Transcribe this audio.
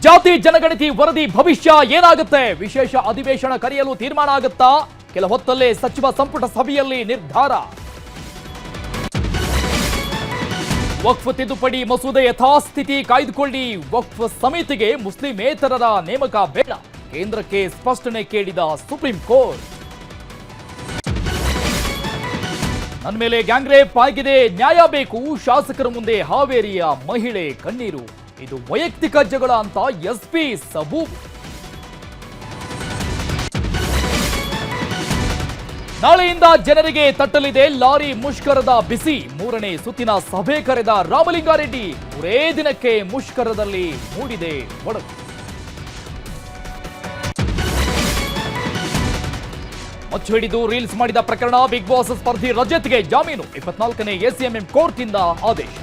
ಜಾತಿ ಜನಗಣತಿ ವರದಿ ಭವಿಷ್ಯ ಏನಾಗುತ್ತೆ? ವಿಶೇಷ ಅಧಿವೇಶನ ಕರೆಯಲು ತೀರ್ಮಾನ ಆಗುತ್ತಾ? ಕೆಲ ಹೊತ್ತಲ್ಲೇ ಸಚಿವ ಸಂಪುಟ ಸಭೆಯಲ್ಲಿ ನಿರ್ಧಾರ. ವಕ್ಫ್ ತಿದ್ದುಪಡಿ ಮಸೂದೆ ಯಥಾಸ್ಥಿತಿ ಕಾಯ್ದುಕೊಳ್ಳಿ. ವಕ್ಫ್ ಸಮಿತಿಗೆ ಮುಸ್ಲಿಮೇತರರ ನೇಮಕ ಬೇಡ. ಕೇಂದ್ರಕ್ಕೆ ಸ್ಪಷ್ಟನೆ ಕೇಳಿದ ಸುಪ್ರೀಂ ಕೋರ್ಟ್. ನನ್ನ ಮೇಲೆ ಗ್ಯಾಂಗ್ ರೇಪ್ ಆಗಿದೆ, ನ್ಯಾಯ ಬೇಕು. ಶಾಸಕರ ಮುಂದೆ ಹಾವೇರಿಯ ಮಹಿಳೆ ಕಣ್ಣೀರು. ಇದು ವೈಯಕ್ತಿಕ ಜಗಳ ಅಂತ ಎಸ್ಪಿ ಸಬೂಬ್. ನಾಳೆಯಿಂದ ಜನರಿಗೆ ತಟ್ಟಲಿದೆ ಲಾರಿ ಮುಷ್ಕರದ ಬಿಸಿ. 3ನೇ ಸುತ್ತಿನ ಸಭೆ ಕರೆದ ರಾಮಲಿಂಗಾರೆಡ್ಡಿ. 3 ದಿನಕ್ಕೆ ಮುಷ್ಕರದಲ್ಲಿ ಮೂಡಿದೆ ಒಡಕು. ಮಚ್ಚು ಹಿಡಿದು ರೀಲ್ಸ್ ಮಾಡಿದ ಪ್ರಕರಣ. ಬಿಗ್ ಬಾಸ್ ಸ್ಪರ್ಧಿ ರಜತ್ಗೆ ಜಾಮೀನು. 24ನೇ ಎಸಿಎಂಎಂ ಕೋರ್ಟ್ ಇಂದ ಆದೇಶ.